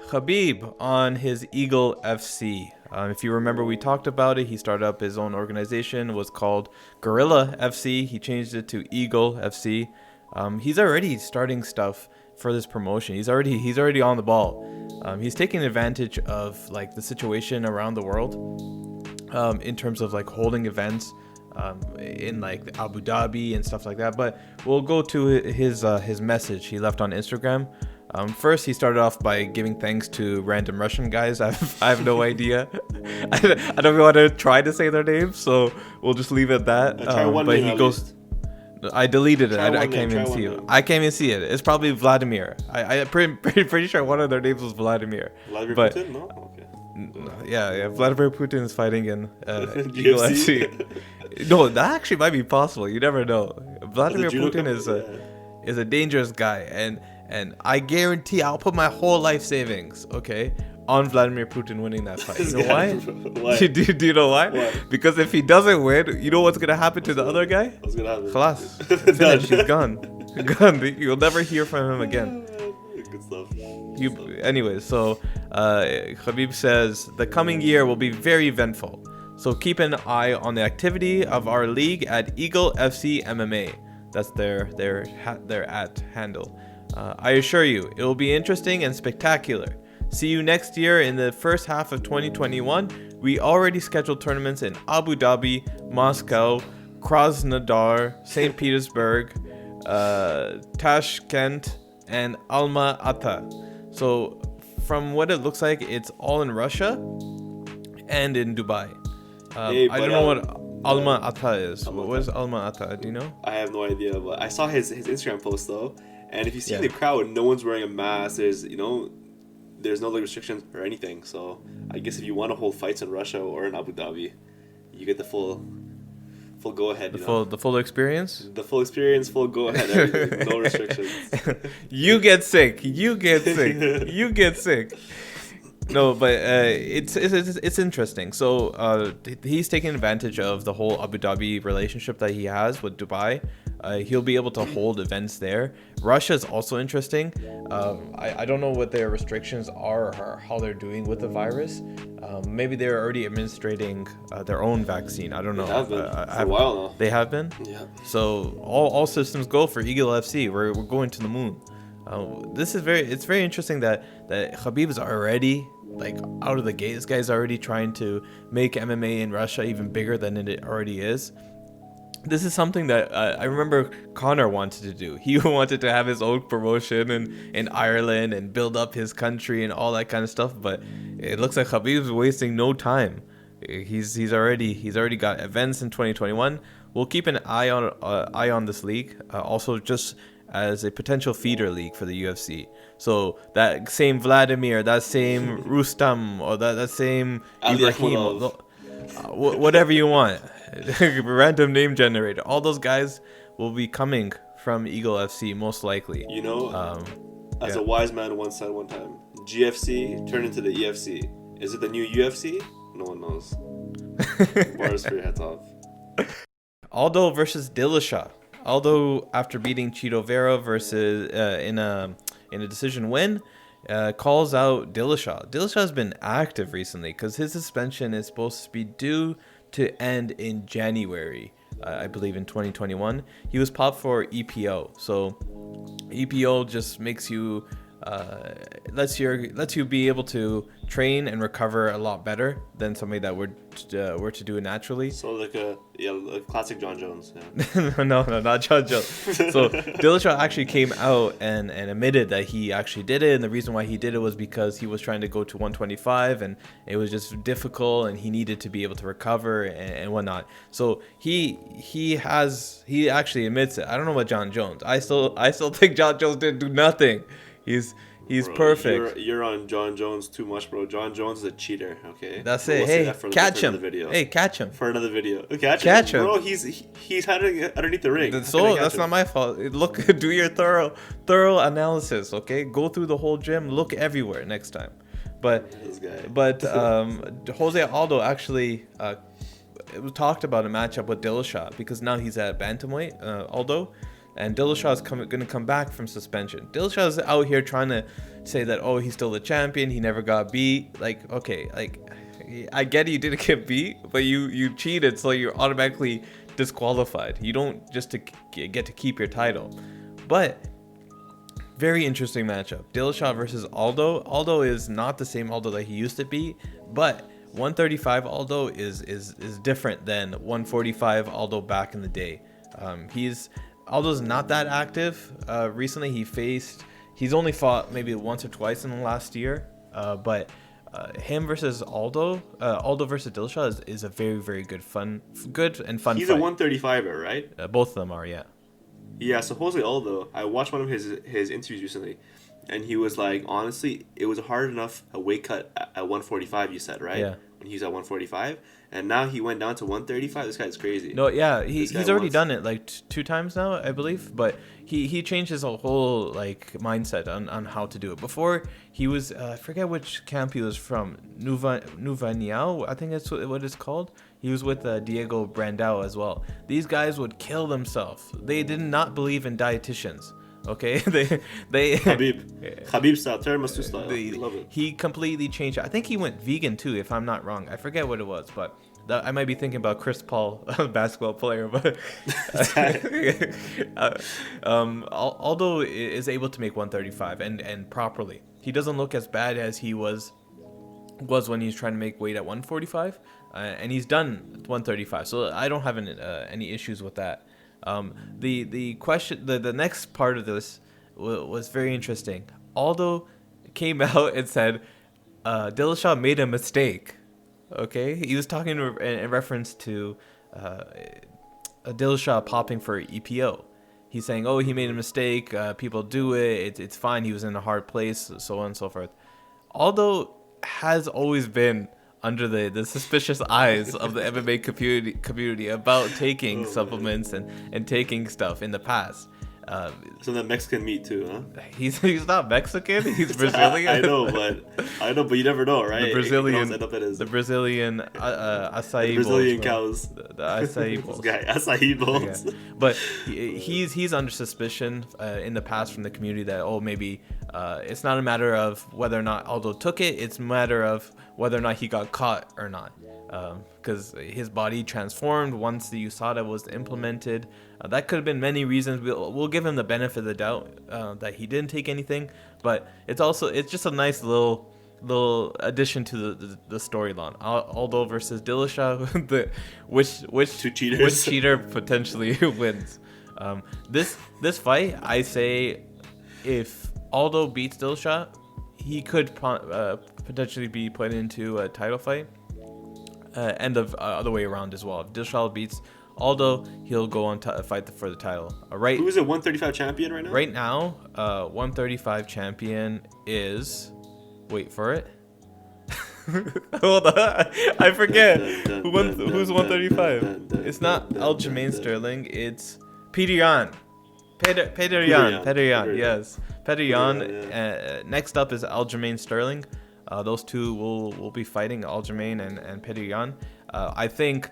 Khabib on his Eagle FC. If you remember, we talked about it. He started up his own organization. It was called Gorilla FC. He changed it to Eagle FC. He's already starting stuff for this promotion. He's already on the ball. He's taking advantage of like the situation around the world in terms of like holding events in like Abu Dhabi and stuff like that. But we'll go to his message he left on Instagram. First, he started off by giving thanks to random Russian guys. I have no idea. I don't want to try to say their names, so we'll just leave it at that. But he goes. I deleted it. I can't even see it. I can't even see it. It's probably Vladimir. I'm pretty sure one of their names was Vladimir. Vladimir Putin? No? Okay. Yeah. Vladimir Putin is fighting in Eagle FC. No, that actually might be possible. You never know. Vladimir Putin is a dangerous guy, and I guarantee I'll put my whole life savings, okay, on Vladimir Putin winning that fight. You know why? Why? Do you know why? Why? Because if he doesn't win, you know what's gonna happen to the other guy? What's gonna happen? Khalas. Finished. He's gone. You'll never hear from him again. Good stuff. Anyways, so Khabib says the coming year will be very eventful. So keep an eye on the activity of our league at Eagle FC MMA. That's their at handle. I assure you, it will be interesting and spectacular. See you next year in the first half of 2021. We already scheduled tournaments in Abu Dhabi, Moscow, Krasnodar, St. Petersburg, Tashkent, and Alma-Ata. So from what it looks like, it's all in Russia and in Dubai. I don't know what Alma-Ata is. What is Alma-Ata? Do you know? I have no idea, but I saw his Instagram post though, and if you see the crowd, no one's wearing a mask. There's no like restrictions or anything. So I guess if you want to hold fights in Russia or in Abu Dhabi, you get the full go ahead. The full experience. The full experience, full go ahead. Everything. No restrictions. You get sick. You get sick. No, but it's interesting. So he's taking advantage of the whole Abu Dhabi relationship that he has with Dubai. He'll be able to hold events there. Russia is also interesting. I don't know what their restrictions are or how they're doing with the virus. Maybe they're already administrating their own vaccine. I don't know. They have been for a while now. They have been? Yeah. So all systems go for Eagle FC. We're going to the moon. It's very interesting that Khabib is already like out of the gate. This guy's already trying to make MMA in Russia even bigger than it already is. This is something that I remember Conor wanted to do. He wanted to have his own promotion in Ireland and build up his country and all that kind of stuff. But it looks like Khabib's wasting no time. He's already got events in 2021. We'll keep an eye on this league. Also, just as a potential feeder league for the UFC. So that same Vladimir, that same Rustam, or that same Ibrahim, whatever you want. Random name generator. All those guys will be coming from Eagle FC most likely. As a wise man once said one time, GFC turned into the EFC. Is it the new UFC? No one knows. Bars for your heads off. Aldo versus Dilesha. Aldo, after beating Chito Vera versus in a decision win, calls out Dilesha. Dilesha has been active recently because his suspension is supposed to be due to end in January, I believe in 2021. He was popped for EPO. So EPO just makes you lets you be able to train and recover a lot better than somebody that were to do it naturally. So like a classic John Jones. Yeah. no, not John Jones. So Dilesha actually came out and admitted that he actually did it, and the reason why he did it was because he was trying to go to 125 and it was just difficult and he needed to be able to recover and whatnot. So he actually admits it. I don't know about John Jones. I still think John Jones didn't do nothing. He's bro, perfect. You're on John Jones too much, bro. John Jones is a cheater. Okay. That's it. Hey, catch him. Hey, catch him. For another video. Catch him. Bro, he's hiding underneath the ring. So that's not my fault. Look, do your thorough analysis. Okay, go through the whole gym. Look everywhere next time. But Jose Aldo actually talked about a matchup with Dilesha because now he's at bantamweight, Aldo. and Dilesha is going to come back from suspension. Dilesha is out here trying to say that, oh, he's still the champion, he never got beat. Like, okay, like, I get you didn't get beat, but you cheated, so you're automatically disqualified. You don't just get to keep your title. But very interesting matchup. Dilesha versus Aldo. Aldo is not the same Aldo that he used to be, but 135 Aldo is different than 145 Aldo back in the day. Aldo's not that active. Recently he's only fought maybe once or twice in the last year, but him versus Aldo versus Dilesha is a very, very good and fun He's fight. a 135er, right? Both of them are, yeah. Yeah, supposedly Aldo. I watched one of his interviews recently, and he was like, honestly, it was hard enough a weight cut at 145. You said, right? Yeah. When he's at 145, and now he went down to 135. This guy's crazy. No, yeah, he's already done it like 2 times now, I believe. But he changed his whole like mindset on how to do it. Before he was I forget which camp he was from, Nuvaniao, I think that's what it's called. He was with Diego Brandao as well. These guys would kill themselves. They did not believe in dietitians. Okay, they Khabib style, tiramisu style. I love it. He completely changed. I think he went vegan too, if I'm not wrong. I forget what it was, but I might be thinking about Chris Paul, basketball player. But Aldo is able to make 135 and properly. He doesn't look as bad as he was when he's trying to make weight at 145, and he's done 135. So I don't have any issues with that. The question, the next part of this was very interesting. Aldo came out and said Dilesha made a mistake. Okay, he was talking in reference to Dilesha popping for EPO. He's saying, oh, he made a mistake, people do it, it's fine, he was in a hard place, so on and so forth. Aldo has always been under the suspicious eyes of the MMA community about taking supplements and taking stuff in the past. So that Mexican meat too, huh? He's not Mexican. He's Brazilian. I know, but you never know, right? The Brazilian acai Brazilian bowls, cows. The acai bowls. This guy, acai bowls. Yeah. But he's under suspicion in the past from the community that maybe it's not a matter of whether or not Aldo took it. It's a matter of whether or not he got caught or not. Because his body transformed once the USADA was implemented. That could have been many reasons. We'll give him the benefit of the doubt that he didn't take anything, but it's just a nice little addition to the storyline. Aldo versus Dilesha, which two cheaters, which cheater potentially wins. This fight, I say, if Aldo beats Dilesha, he could potentially be put into a title fight. And the other way around as well. If Dilesha beats Aldo, he'll go on to fight for the title. Right. Who is a 135 champion right now? Right now, 135 champion is. Wait for it. Hold on, I forget who's 135. It's not Aljamain Sterling. It's Petr Yan. Petr Yan. Yes, Petr Yan. Next up is Aljamain Sterling. Those two will be fighting, Aljamain and Petr Yan. I think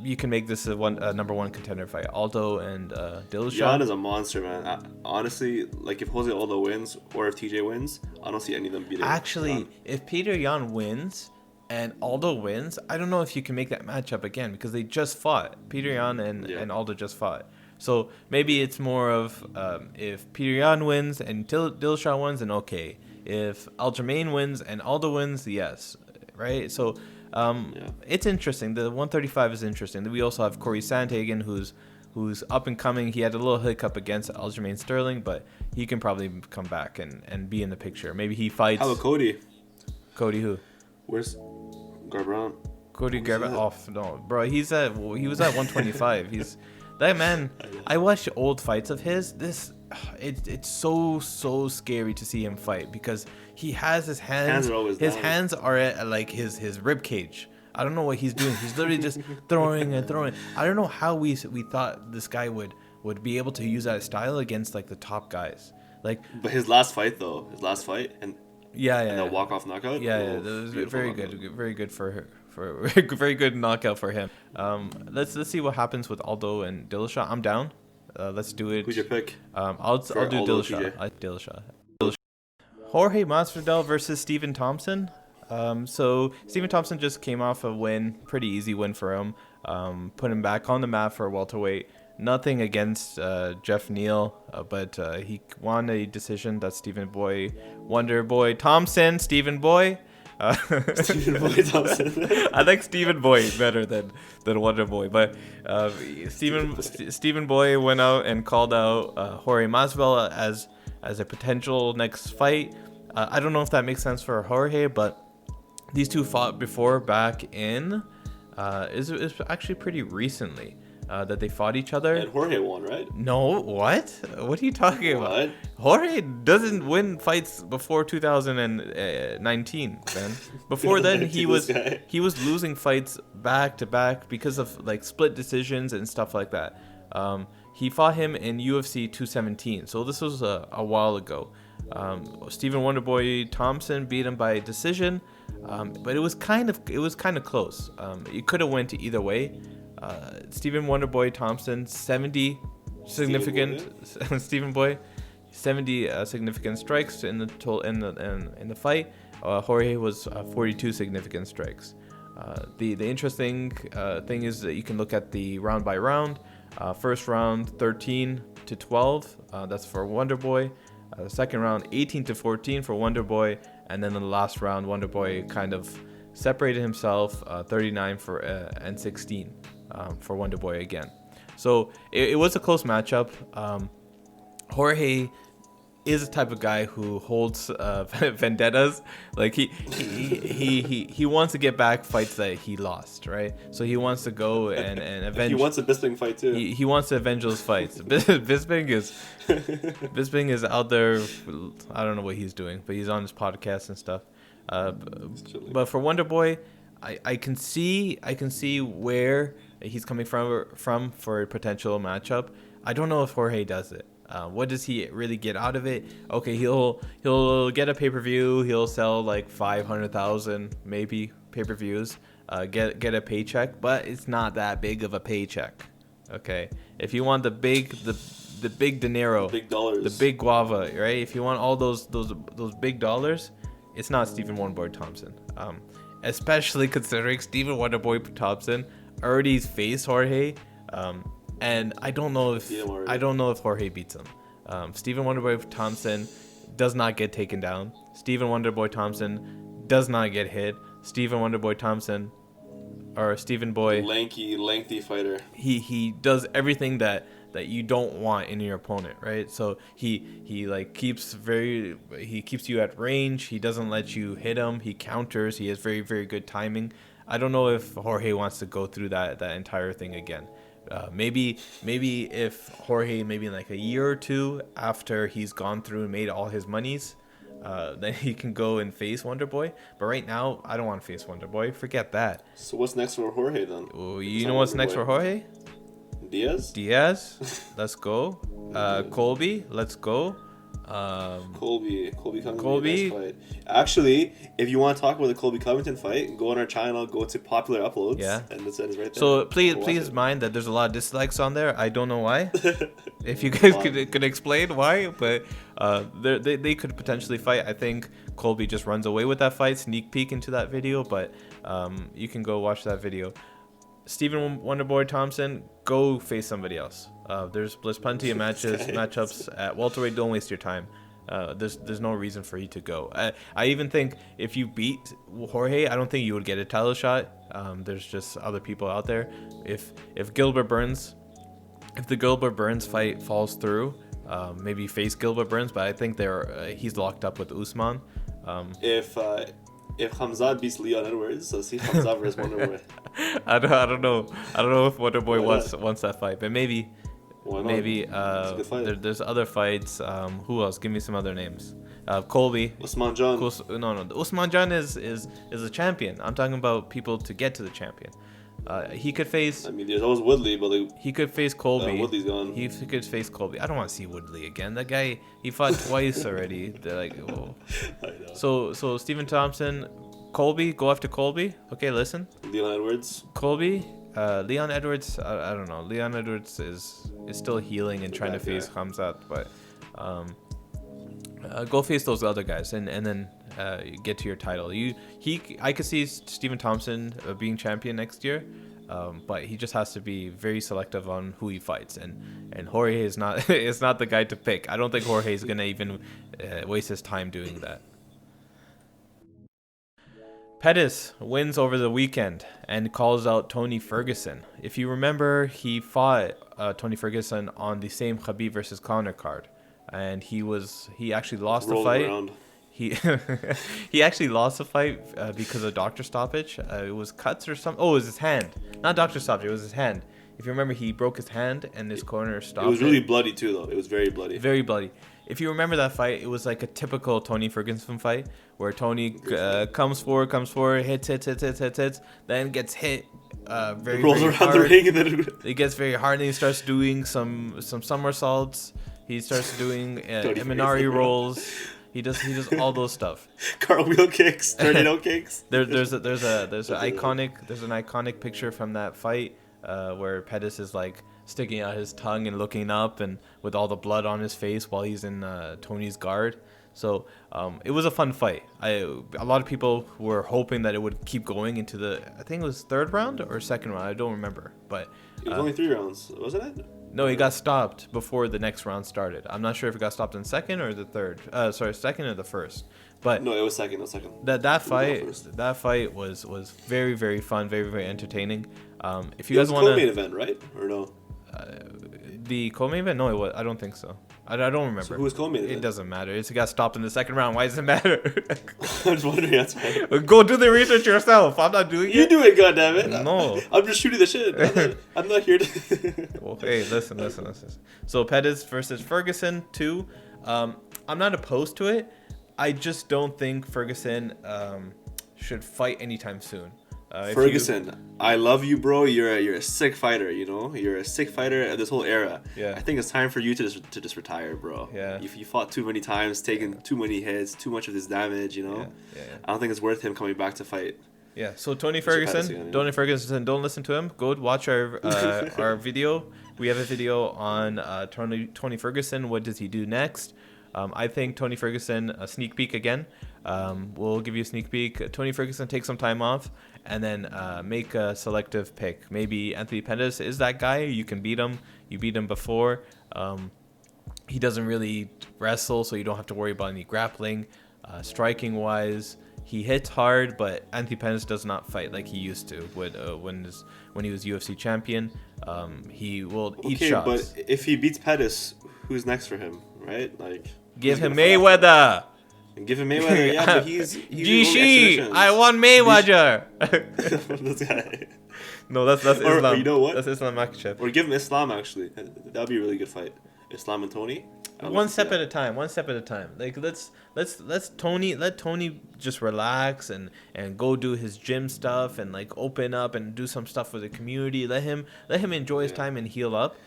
you can make this a number one contender fight. Aldo and Dilesha. Yan is a monster, man. Honestly, like if Jose Aldo wins or if TJ wins, I don't see any of them beating. Actually, if Petr Yan wins and Aldo wins, I don't know if you can make that matchup again because they just fought. Petr Yan and Aldo just fought. So maybe it's more of if Petr Yan wins and Dilesha wins, then okay. If Aljamain wins and Aldo wins, yes, right? So it's interesting. The 135 is interesting. We also have Corey Sandhagen, who's up and coming. He had a little hiccup against Aljamain Sterling, but he can probably come back and be in the picture. Maybe he fights. How about Cody? Cody who? Where's Garbrandt? Cody Garbrandt? Oh no, bro. He was at 125. He's that man. I watched old fights of his. It's so scary to see him fight because he has his hands. His hands are at like his rib cage. I don't know what he's doing. He's literally just throwing and throwing. I don't know how we thought this guy would be able to use that style against like the top guys. Like, but his last fight and the walk-off knockout. Yeah, that was very good for very good knockout for him. Let's see what happens with Aldo and Dilesha. I'm down. Let's do it. Who's your pick? I'll do Aldo, Dilesha. Dilesha. Jorge Masvidal versus Stephen Thompson. So Stephen Thompson just came off a win, pretty easy win for him. Put him back on the mat for welterweight. Nothing against Jeff Neal, but he won a decision. That's Stephen Wonder Boy Thompson. Stephen Boy. Stephen Boy Thompson. I like Stephen Boy better than Wonder Boy, but Stephen Boy went out and called out Jorge Masvidal as a potential next fight. I don't know if that makes sense for Jorge, but these two fought before back in is actually pretty recently that they fought each other. And Jorge won, right? No, what? What are you talking about? Jorge doesn't win fights before 2019, man. Before then, he was losing fights back to back because of like split decisions and stuff like that. He fought him in UFC 217, so this was a while ago. Stephen Wonderboy Thompson beat him by decision, but it was kind of close. It could have went either way. Stephen Wonderboy Thompson 70 significant Stephen Boy 70 significant strikes in the fight. Jorge was 42 significant strikes. The interesting thing is that you can look at the round by round. First round 13-12, that's for Wonderboy. Second round 18-14 for Wonderboy, and then in the last round Wonderboy kind of separated himself 39 and 16 for Wonderboy again. So it was a close matchup. Jorge is the type of guy who holds vendettas. Like he wants to get back fights that he lost, right? So he wants to go and avenge. He wants a Bisping fight too. He wants to avenge those fights. Bisping is out there. I don't know what he's doing, but he's on his podcast and stuff. But for Wonderboy, I can see where he's coming from for a potential matchup. I don't know if Jorge does it. What does he really get out of it? Okay, he'll get a pay-per-view. He'll sell like 500,000 maybe pay-per-views. Get a paycheck, but it's not that big of a paycheck. Okay, if you want the big dinero, big dollars, the big guava, right? If you want all those big dollars, it's not Stephen Wonderboy Thompson. Especially considering Stephen Wonderboy Thompson already faced Jorge. And I don't know if Jorge beats him. Stephen Wonderboy Thompson does not get taken down. Stephen Wonderboy Thompson does not get hit. Stephen Wonderboy Thompson, or Stephen Boy, lengthy fighter. He does everything that you don't want in your opponent, right? So he keeps you at range. He doesn't let you hit him. He counters. He has very, very good timing. I don't know if Jorge wants to go through that entire thing again. Maybe if Jorge, maybe in like a year or two after he's gone through and made all his monies, then he can go and face Wonderboy. But right now, I don't want to face Wonderboy. Forget that. So what's next for Jorge then? Well, you know what's next for Jorge? Diaz. Let's go. Colby. Let's go. Colby fight. Actually, if you want to talk about the Colby Covington fight, go on our channel, go to popular uploads. Yeah. And it's right there. So please mind that there's a lot of dislikes on there. I don't know why. If you guys could explain why, but they could potentially fight. I think Colby just runs away with that fight. Sneak peek into that video, but you can go watch that video. Stephen Wonderboy Thompson, go face somebody else. There's plenty of matchups at welterweight. Don't waste your time. There's no reason for you to go. I even think if you beat Jorge, I don't think you would get a title shot. There's just other people out there. If the Gilbert Burns fight falls through, maybe face Gilbert Burns. But I think he's locked up with Usman. If Hamza beats Leon Edwards, so see Hamza versus Wonderboy. I don't know if Wonderboy wants that fight, but maybe. There's other fights. Who else? Give me some other names. Colby. Usman Jan. No. Usman Jan is a champion. I'm talking about people to get to the champion. He could face. I mean, there's always Woodley, but he could face Colby. Woodley's gone. He could face Colby. I don't want to see Woodley again. That guy, he fought twice already. They're like, oh. I know. So Stephen Thompson, Colby, go after Colby. Okay, listen. Leon Edwards. Colby, Leon Edwards, I don't know. Leon Edwards is still healing and trying to face Khamzat, but go face those other guys and then get to your title. I could see Stephen Thompson being champion next year, but he just has to be very selective on who he fights. And Jorge is not is not the guy to pick. I don't think Jorge is gonna even waste his time doing that. Pettis wins over the weekend and calls out Tony Ferguson. If you remember, he fought Tony Ferguson on the same Khabib versus Conor card, and he actually lost the fight. Around. He actually lost the fight because of doctor stoppage. It was cuts or something. Oh, it was his hand, not doctor stoppage. It was his hand. If you remember, he broke his hand and his corner stopped. It was really bloody too, though. It was very bloody. Very bloody. If you remember that fight, it was like a typical Tony Ferguson fight where Tony comes forward, hits, then gets hit very, rolls very around hard. the ring and then It gets very hard, and he starts doing some somersaults. He starts doing Imanari rolls. He does all those stuff. Cartwheel kicks, tornado kicks. There's an iconic picture from that fight where Pettis is like sticking out his tongue and looking up, and with all the blood on his face while he's in Tony's guard. So it was a fun fight. A lot of people were hoping that it would keep going into I think it was third round or second round. I don't remember, but it was only 3 rounds, wasn't it? No, he got stopped before the next round started. I'm not sure if it got stopped in second or the third. Second or the first. But no, it was second. That fight was very, very fun, very, very entertaining. If you it guys was want to co-main event, right? Or no? The co-main event? No, it was. I don't think so. I don't remember. So who was co-main event? It doesn't matter. It got stopped in the second round. Why does it matter? I'm just wondering. That's fine. Go do the research yourself. I'm not doing it. You do it, goddammit. No. I'm just shooting the shit. I'm not here to... Well, hey, listen. So Pettis versus Ferguson 2. I'm not opposed to it. I just don't think Ferguson should fight anytime soon. Ferguson, I love you, bro. You're a sick fighter. You know, you're a sick fighter of this whole era. Yeah. I think it's time for you to just retire, bro. Yeah. You fought too many times, taken too many hits, too much of this damage. You know. Yeah. I don't think it's worth him coming back to fight. Yeah. So Tony Ferguson, don't listen to him. Go watch our our video. We have a video on Tony Ferguson. What does he do next? I think Tony Ferguson, a sneak peek again. We'll give you a sneak peek. Tony Ferguson takes some time off and then make a selective pick. Maybe Anthony Pettis is that guy. You can beat him. You beat him before. He doesn't really wrestle, so you don't have to worry about any grappling. Striking wise, he hits hard, but Anthony Pettis does not fight like he used to when he was UFC champion. He will eat shots. But if he beats Pettis, who's next for him, right? Like, give him Mayweather. And give him Mayweather, yeah, but he's I want Mayweather. This guy. No, that's Islam. Or you know what? That's Islam Makhachev. Or give him Islam, actually. That'd be a really good fight. Islam and Tony. One step at a time. Like let Tony just relax and go do his gym stuff and like open up and do some stuff for the community. Let him enjoy his time and heal up.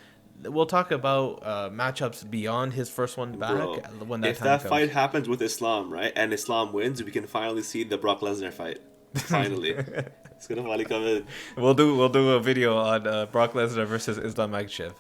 We'll talk about matchups beyond his first one back. Bro, when that if time that comes. fight happens with Islam, right, and Islam wins, we can finally see the Brock Lesnar fight. Finally, it's gonna finally come in. We'll do a video on Brock Lesnar versus Islam Makhachev.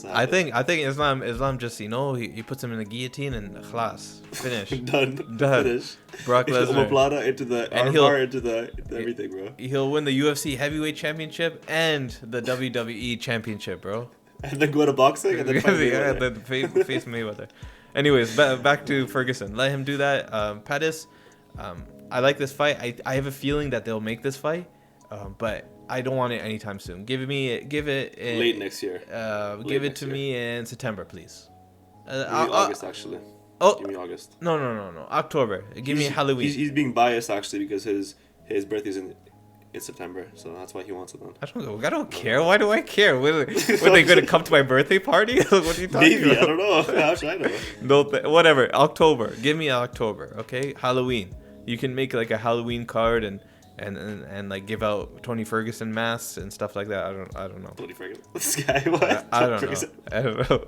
I think Islam just he puts him in the guillotine and khlas, finish. done. Finish. Brock Lesnar into the armbar, into the everything, bro. He'll win the UFC heavyweight championship and the WWE championship, bro. And then go to boxing and then fight face Mayweather. Anyways, back to Ferguson. Let him do that. Pettis, I like this fight. I have a feeling that they'll make this fight, but I don't want it anytime soon. Give it in, late next year. Give it to me in September, please. August, actually. Oh, give me August. No. October. Give me Halloween. He's being biased actually because his birthday's in September, so that's why he wants it then. I don't care. Why do I care? Were they going to come to my birthday party? What are you talking Maybe, about? I don't know. How should I know? No, whatever. October. Give me October, okay? Halloween. You can make like a Halloween card and like give out Tony Ferguson masks and stuff like that. I don't know. Tony Ferguson. This guy, what? I don't know.